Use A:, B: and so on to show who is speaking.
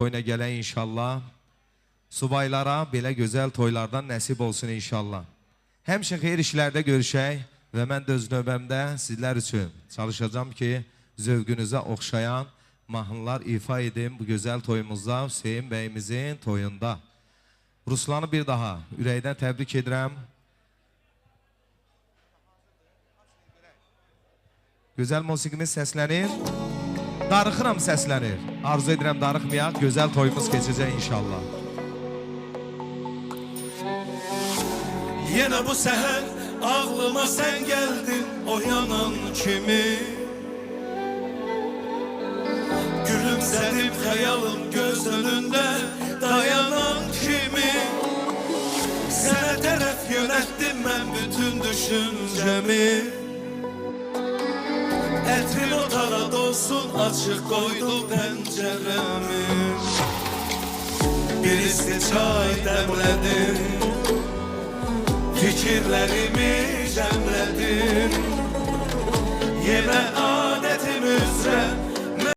A: Toyuna gələn inşallah. Subaylara belə gözəl toylardan nəsib olsun inşallah. Həmişə xeyir işlərdə görüşək və mən də öz növbəmdə sizlər üçün çalışacağım ki, zövqünüzə oxşayan mahnılar ifa edim bu gözəl toyumuzda, Hüseyin bəyimizin toyunda. Ruslanı bir daha ürəkdən təbrik edirəm. Gözəl musiqimiz səslənir. Darıxıram səslənir. Arzu edirəm darıxmayaq. Gözəl toyumuz keçəcək inşallah.
B: Yenə bu səhər ağlıma sən gəldin oyanan kimi. Gülümsədim xəyalım göz önündə dayanan kimi. Sənə tərəf yönətdim mən bütün düşüncəmi. Ətrin otağa dolsun açıq qoydu pəncərəmi. Bir isti çay dəmlədim, fikirlərimi cəmlədim. Yenə